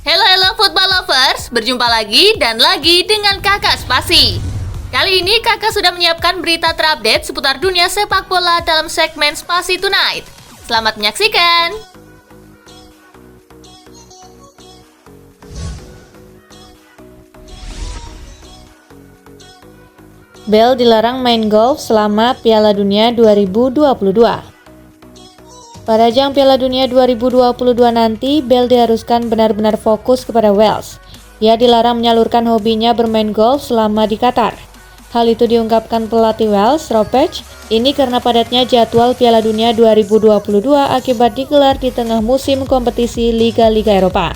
Halo football lovers, berjumpa lagi dan lagi dengan Kakak Spasi. Kali ini Kakak sudah menyiapkan berita terupdate seputar dunia sepak bola dalam segmen Spasi Tonight. Selamat menyaksikan. Bale dilarang main golf selama Piala Dunia 2022. Pada ajang Piala Dunia 2022 nanti, Bale diharuskan benar-benar fokus kepada Wales. Ia dilarang menyalurkan hobinya bermain golf selama di Qatar. Hal itu diungkapkan pelatih Wales, Rob Page, ini karena padatnya jadwal Piala Dunia 2022 akibat digelar di tengah musim kompetisi Liga-Liga Eropa.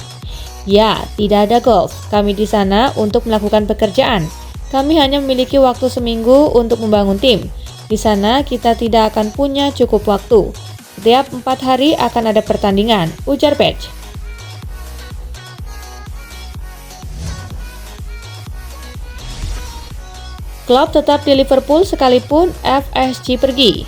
Ya, tidak ada golf. Kami di sana untuk melakukan pekerjaan. Kami hanya memiliki waktu seminggu untuk membangun tim. Di sana kita tidak akan punya cukup waktu. Setiap 4 hari akan ada pertandingan, ujar Page. Klopp tetap di Liverpool sekalipun FSG pergi.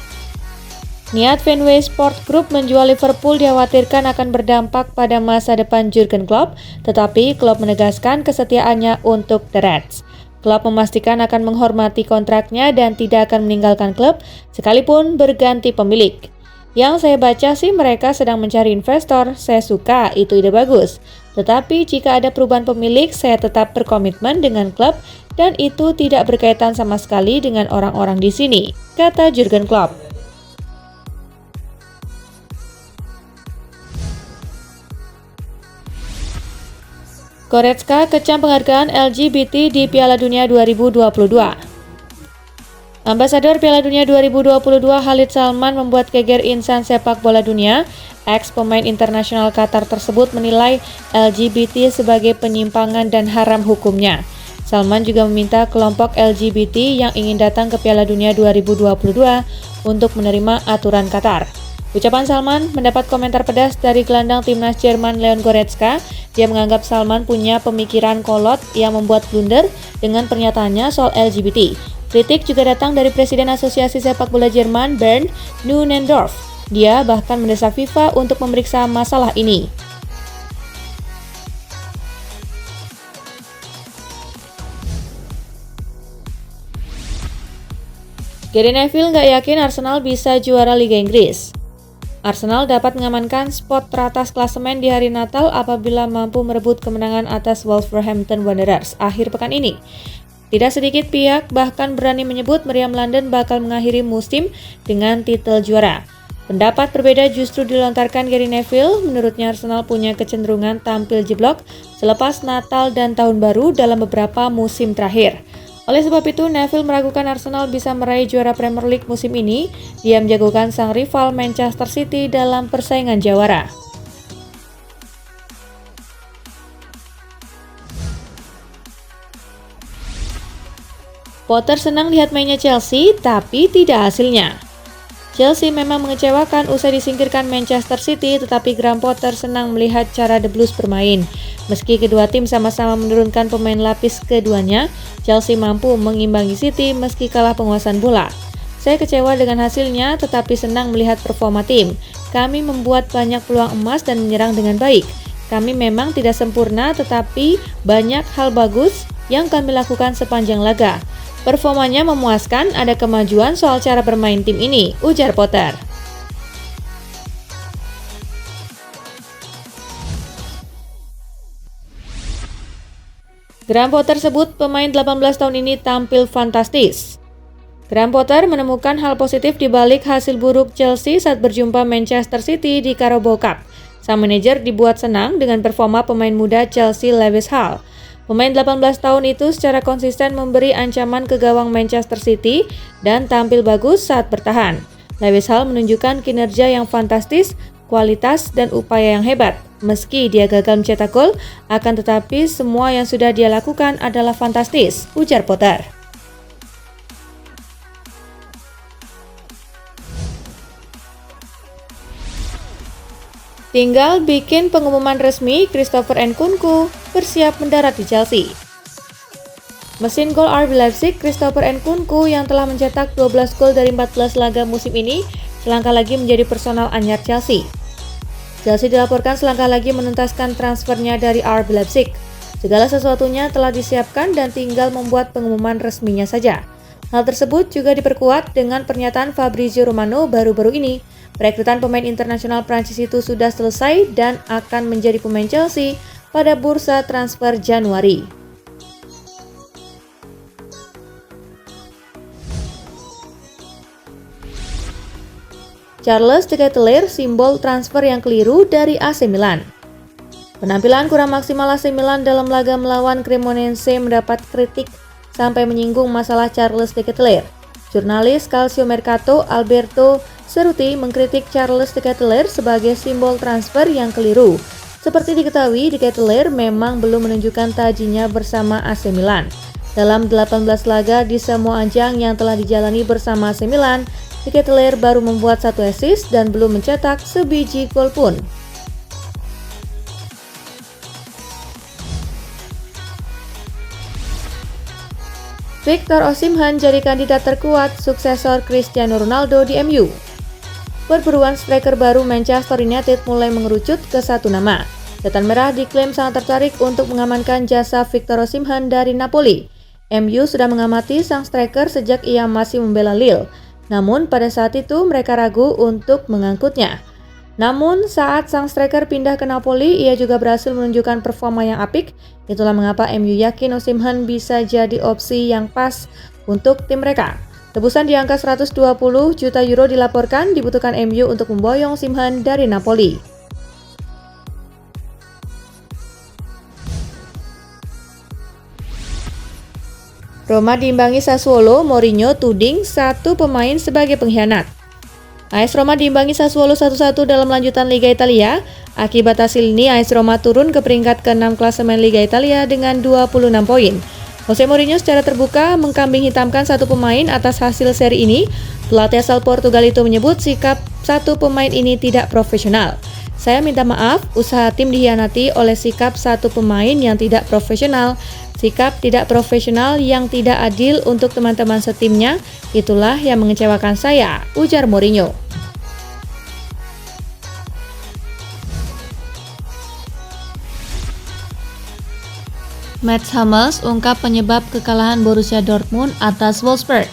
Niat Fenway Sport Group menjual Liverpool dikhawatirkan akan berdampak pada masa depan Jurgen Klopp, tetapi Klopp menegaskan kesetiaannya untuk The Reds. Klopp memastikan akan menghormati kontraknya dan tidak akan meninggalkan klub sekalipun berganti pemilik. Yang saya baca sih mereka sedang mencari investor, saya suka, itu ide bagus. Tetapi jika ada perubahan pemilik, saya tetap berkomitmen dengan klub dan itu tidak berkaitan sama sekali dengan orang-orang di sini, kata Jurgen Klopp. Goretzka kecam penghargaan LGBT di Piala Dunia 2022. Ambasador Piala Dunia 2022 Khalid Salman membuat geger insan sepak bola dunia. Ex-pemain internasional Qatar tersebut menilai LGBT sebagai penyimpangan dan haram hukumnya. Salman juga meminta kelompok LGBT yang ingin datang ke Piala Dunia 2022 untuk menerima aturan Qatar. Ucapan Salman mendapat komentar pedas dari gelandang timnas Jerman Leon Goretzka. Dia menganggap Salman punya pemikiran kolot yang membuat blunder dengan pernyataannya soal LGBT. Kritik juga datang dari Presiden Asosiasi Sepak Bola Jerman Bernd Neuendorf. Dia bahkan mendesak FIFA untuk memeriksa masalah ini. Gary Neville nggak yakin Arsenal bisa juara Liga Inggris. Arsenal dapat mengamankan spot teratas klasemen di hari Natal apabila mampu merebut kemenangan atas Wolverhampton Wanderers akhir pekan ini. Tidak sedikit pihak bahkan berani menyebut meriam London bakal mengakhiri musim dengan titel juara. Pendapat berbeda justru dilontarkan Gary Neville. Menurutnya Arsenal punya kecenderungan tampil jeblok selepas Natal dan Tahun Baru dalam beberapa musim terakhir. Oleh sebab itu, Neville meragukan Arsenal bisa meraih juara Premier League musim ini. Dia menjagokan sang rival Manchester City dalam persaingan jawara. Potter senang lihat mainnya Chelsea, tapi tidak hasilnya. Chelsea memang mengecewakan usai disingkirkan Manchester City, tetapi Graham Potter senang melihat cara The Blues bermain. Meski kedua tim sama-sama menurunkan pemain lapis keduanya, Chelsea mampu mengimbangi City meski kalah penguasaan bola. Saya kecewa dengan hasilnya, tetapi senang melihat performa tim. Kami membuat banyak peluang emas dan menyerang dengan baik. Kami memang tidak sempurna, tetapi banyak hal bagus yang kami lakukan sepanjang laga. Performanya memuaskan, ada kemajuan soal cara bermain tim ini, ujar Potter. Graham Potter sebut pemain 18 tahun ini tampil fantastis. Graham Potter menemukan hal positif di balik hasil buruk Chelsea saat berjumpa Manchester City di Carabao Cup. Sang manajer dibuat senang dengan performa pemain muda Chelsea Lewis Hall. Pemain 18 tahun itu secara konsisten memberi ancaman ke gawang Manchester City dan tampil bagus saat bertahan. Lewis Hall menunjukkan kinerja yang fantastis, kualitas dan upaya yang hebat. Meski dia gagal mencetak gol, akan tetapi semua yang sudah dia lakukan adalah fantastis, ujar Potter. Tinggal bikin pengumuman resmi, Christopher Nkunku bersiap mendarat di Chelsea. Mesin gol RB Leipzig, Christopher Nkunku yang telah mencetak 12 gol dari 14 laga musim ini, selangkah lagi menjadi personal anyar Chelsea. Chelsea dilaporkan selangkah lagi menuntaskan transfernya dari RB Leipzig. Segala sesuatunya telah disiapkan dan tinggal membuat pengumuman resminya saja. Hal tersebut juga diperkuat dengan pernyataan Fabrizio Romano baru-baru ini. Perekrutan pemain internasional Prancis itu sudah selesai dan akan menjadi pemain Chelsea pada bursa transfer Januari. Charles de Ketelaere, simbol transfer yang keliru dari AC Milan. Penampilan kurang maksimal AC Milan dalam laga melawan Cremonese mendapat kritik sampai menyinggung masalah Charles de Ketelaere. Jurnalis Calcio Mercato Alberto Cerruti mengkritik Charles de Ketelaere sebagai simbol transfer yang keliru. Seperti diketahui, de Ketelaere memang belum menunjukkan tajinya bersama AC Milan. Dalam 18 laga di semua ajang yang telah dijalani bersama AC Milan, de Ketelaere baru membuat 1 assist dan belum mencetak sebiji gol pun. Victor Osimhen jadi kandidat terkuat suksesor Cristiano Ronaldo di MU. Perburuan striker baru Manchester United mulai mengerucut ke satu nama. Setan Merah diklaim sangat tertarik untuk mengamankan jasa Victor Osimhen dari Napoli. MU sudah mengamati sang striker sejak ia masih membela Lille. Namun pada saat itu mereka ragu untuk mengangkutnya. Namun saat sang striker pindah ke Napoli, ia juga berhasil menunjukkan performa yang apik. Itulah mengapa MU yakin Osimhen bisa jadi opsi yang pas untuk tim mereka. Tebusan di angka 120 juta euro dilaporkan dibutuhkan MU untuk memboyong Osimhen dari Napoli. Roma diimbangi Sassuolo, Mourinho tuding satu pemain sebagai pengkhianat. AS Roma diimbangi Sassuolo 1-1 dalam lanjutan Liga Italia. Akibat hasil ini, AS Roma turun ke peringkat ke-6 klasemen Liga Italia dengan 26 poin. Jose Mourinho secara terbuka mengkambing hitamkan satu pemain atas hasil seri ini. Pelatih asal Portugal itu menyebut sikap satu pemain ini tidak profesional. Saya minta maaf, usaha tim dihianati oleh sikap satu pemain yang tidak profesional. Sikap tidak profesional yang tidak adil untuk teman-teman setimnya, itulah yang mengecewakan saya, ujar Mourinho. Mats Hummels ungkap penyebab kekalahan Borussia Dortmund atas Wolfsburg.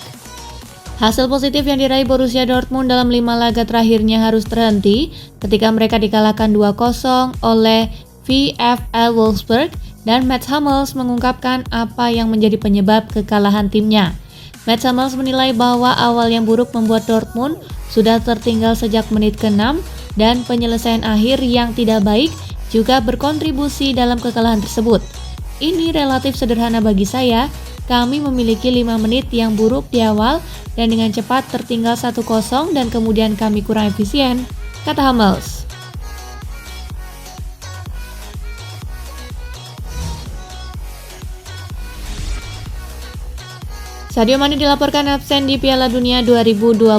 Hasil positif yang diraih Borussia Dortmund dalam 5 laga terakhirnya harus terhenti ketika mereka dikalahkan 2-0 oleh VfL Wolfsburg, dan Mats Hummels mengungkapkan apa yang menjadi penyebab kekalahan timnya. Mats Hummels menilai bahwa awal yang buruk membuat Dortmund sudah tertinggal sejak menit ke-6 dan penyelesaian akhir yang tidak baik juga berkontribusi dalam kekalahan tersebut. Ini relatif sederhana bagi saya. Kami memiliki 5 menit yang buruk di awal dan dengan cepat tertinggal 1-0 dan kemudian kami kurang efisien, kata Hummels. Sadio Mane dilaporkan absen di Piala Dunia 2022.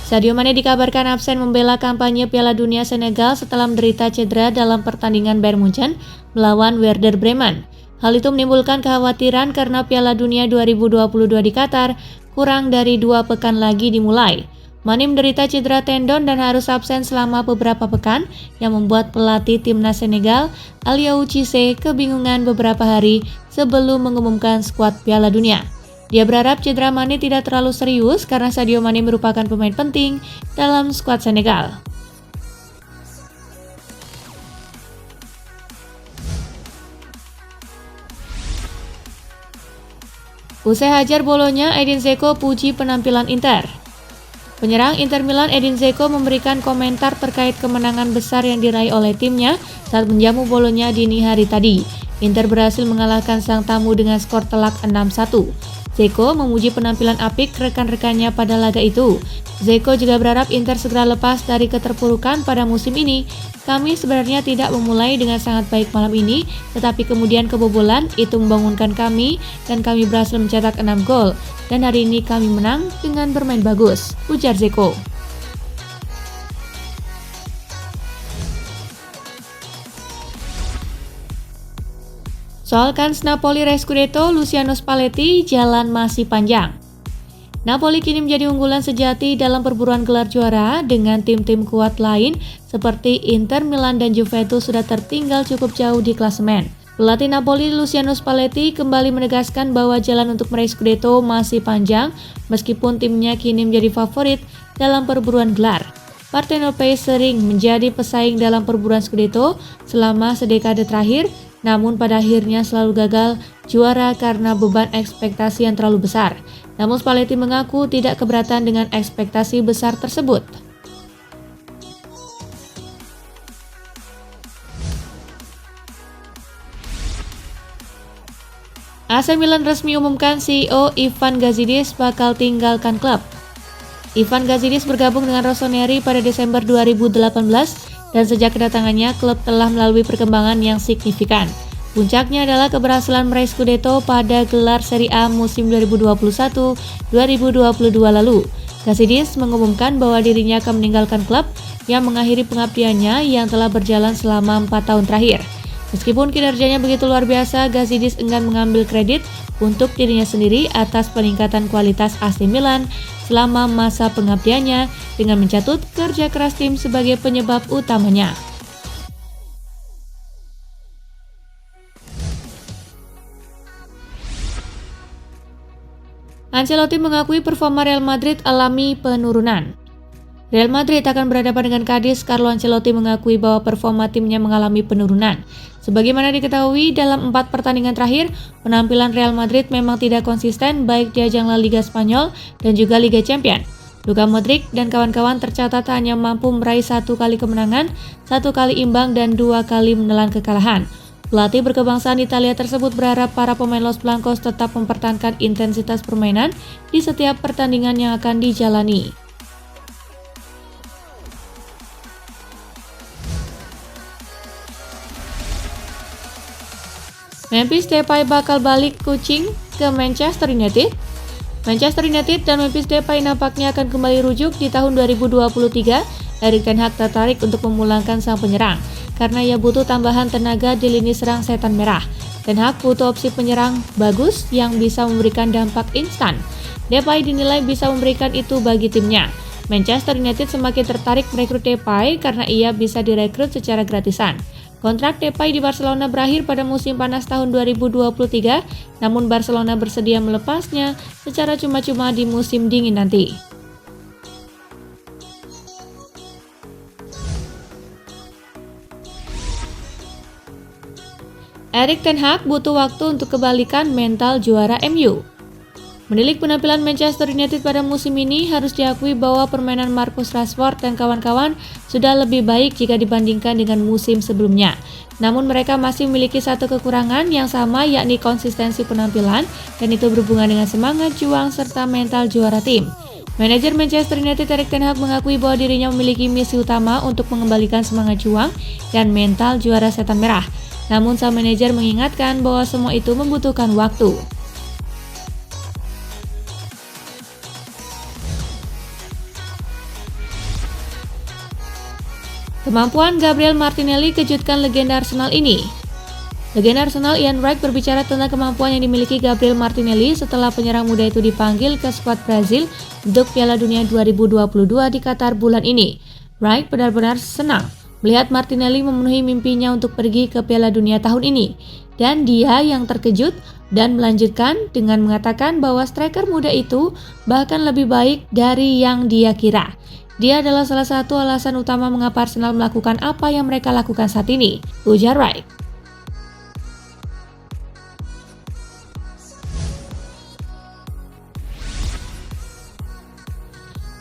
Sadio Mane dikabarkan absen membela kampanye Piala Dunia Senegal setelah menderita cedera dalam pertandingan Bayern Munchen melawan Werder Bremen. Hal itu menimbulkan kekhawatiran karena Piala Dunia 2022 di Qatar kurang dari 2 pekan lagi dimulai. Mane menderita cedera tendon dan harus absen selama beberapa pekan yang membuat pelatih timnas Senegal, Aliou Cissé, kebingungan beberapa hari sebelum mengumumkan skuad Piala Dunia. Dia berharap cedera Mane tidak terlalu serius karena Sadio Mane merupakan pemain penting dalam skuad Senegal. Usai hajar Bolonya, Edin Dzeko puji penampilan Inter. Penyerang Inter Milan Edin Dzeko memberikan komentar terkait kemenangan besar yang diraih oleh timnya saat menjamu Bolonya dini hari tadi. Inter berhasil mengalahkan sang tamu dengan skor telak 6-1. Dzeko memuji penampilan apik rekan-rekannya pada laga itu. Dzeko juga berharap Inter segera lepas dari keterpurukan pada musim ini. Kami sebenarnya tidak memulai dengan sangat baik malam ini, tetapi kemudian kebobolan itu membangunkan kami dan kami berhasil mencetak 6 gol. Dan hari ini kami menang dengan bermain bagus, ujar Dzeko. Soal kans Napoli raih Scudetto, Luciano Spalletti, jalan masih panjang. Napoli kini menjadi unggulan sejati dalam perburuan gelar juara dengan tim-tim kuat lain seperti Inter, Milan, dan Juventus sudah tertinggal cukup jauh di klasemen. Pelatih Napoli Luciano Spalletti kembali menegaskan bahwa jalan untuk meraih Scudetto masih panjang meskipun timnya kini menjadi favorit dalam perburuan gelar. Partenopei sering menjadi pesaing dalam perburuan Scudetto selama sedekade terakhir, namun pada akhirnya selalu gagal juara karena beban ekspektasi yang terlalu besar. Namun Spalletti mengaku tidak keberatan dengan ekspektasi besar tersebut. AC Milan resmi umumkan CEO Ivan Gazidis bakal tinggalkan klub. Ivan Gazidis bergabung dengan Rossoneri pada Desember 2018 dan sejak kedatangannya klub telah melalui perkembangan yang signifikan. Puncaknya adalah keberhasilan meraih Scudetto pada gelar Serie A musim 2021-2022 lalu. Gazidis mengumumkan bahwa dirinya akan meninggalkan klub yang mengakhiri pengabdiannya yang telah berjalan selama 4 tahun terakhir. Meskipun kinerjanya begitu luar biasa, Gazidis enggan mengambil kredit untuk dirinya sendiri atas peningkatan kualitas AC Milan selama masa pengabdiannya dengan mencatut kerja keras tim sebagai penyebab utamanya. Ancelotti mengakui performa Real Madrid alami penurunan. Real Madrid akan berhadapan dengan Cadiz. Carlo Ancelotti mengakui bahwa performa timnya mengalami penurunan. Sebagaimana diketahui, dalam 4 pertandingan terakhir, penampilan Real Madrid memang tidak konsisten baik di ajang La Liga Spanyol dan juga Liga Champions. Luka Modric dan kawan-kawan tercatat hanya mampu meraih 1 kali kemenangan, 1 kali imbang, dan 2 kali menelan kekalahan. Pelatih berkebangsaan Italia tersebut berharap para pemain Los Blancos tetap mempertahankan intensitas permainan di setiap pertandingan yang akan dijalani. Memphis Depay bakal balik kucing ke Manchester United. Manchester United dan Memphis Depay nampaknya akan kembali rujuk di tahun 2023. Erik ten Hag tertarik untuk memulangkan sang penyerang karena ia butuh tambahan tenaga di lini serang setan merah. Ten Hag butuh opsi penyerang bagus yang bisa memberikan dampak instan. Depay dinilai bisa memberikan itu bagi timnya. Manchester United semakin tertarik merekrut Depay karena ia bisa direkrut secara gratisan. Kontrak Depay di Barcelona berakhir pada musim panas tahun 2023, namun Barcelona bersedia melepasnya secara cuma-cuma di musim dingin nanti. Erik ten Hag butuh waktu untuk kebalikan mental juara MU. Menilik penampilan Manchester United pada musim ini, harus diakui bahwa permainan Marcus Rashford dan kawan-kawan sudah lebih baik jika dibandingkan dengan musim sebelumnya. Namun mereka masih memiliki satu kekurangan yang sama, yakni konsistensi penampilan, dan itu berhubungan dengan semangat juang serta mental juara tim. Manajer Manchester United Erik ten Hag mengakui bahwa dirinya memiliki misi utama untuk mengembalikan semangat juang dan mental juara setan merah. Namun sang manajer mengingatkan bahwa semua itu membutuhkan waktu. Kemampuan Gabriel Martinelli kejutkan legenda Arsenal ini. Legenda Arsenal Ian Wright berbicara tentang kemampuan yang dimiliki Gabriel Martinelli setelah penyerang muda itu dipanggil ke skuad Brazil untuk Piala Dunia 2022 di Qatar bulan ini. Wright benar-benar senang melihat Martinelli memenuhi mimpinya untuk pergi ke Piala Dunia tahun ini. Dan dia yang terkejut dan melanjutkan dengan mengatakan bahwa striker muda itu bahkan lebih baik dari yang dia kira. Dia adalah salah satu alasan utama mengapa Arsenal melakukan apa yang mereka lakukan saat ini, ujar Wright.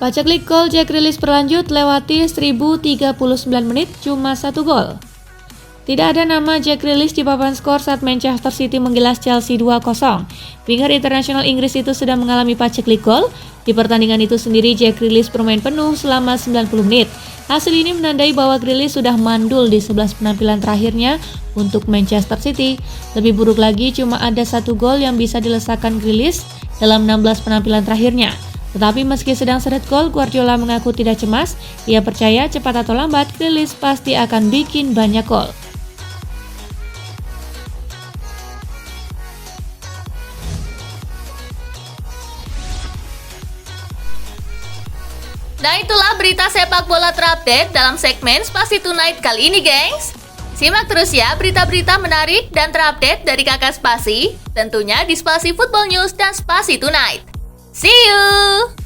Paceklik gol Jack Grealish berlanjut lewati 1039 menit cuma 1 gol. Tidak ada nama Jack Grealish di papan skor saat Manchester City menggilas Chelsea 2-0. Winger internasional Inggris itu sudah mengalami paceklik gol. Di pertandingan itu sendiri Jack Grealish bermain penuh selama 90 menit. Hasil ini menandai bahwa Grealish sudah mandul di 11 penampilan terakhirnya untuk Manchester City. Lebih buruk lagi, cuma ada 1 gol yang bisa dilesakan Grealish dalam 16 penampilan terakhirnya. Tetapi meski sedang seret gol, Guardiola mengaku tidak cemas. Ia percaya cepat atau lambat Grealish pasti akan bikin banyak gol. Nah itulah berita sepak bola terupdate dalam segmen Spasi Tonight kali ini, gengs. Simak terus ya berita-berita menarik dan terupdate dari Kakak Spasi, tentunya di Spasi Football News dan Spasi Tonight. See you!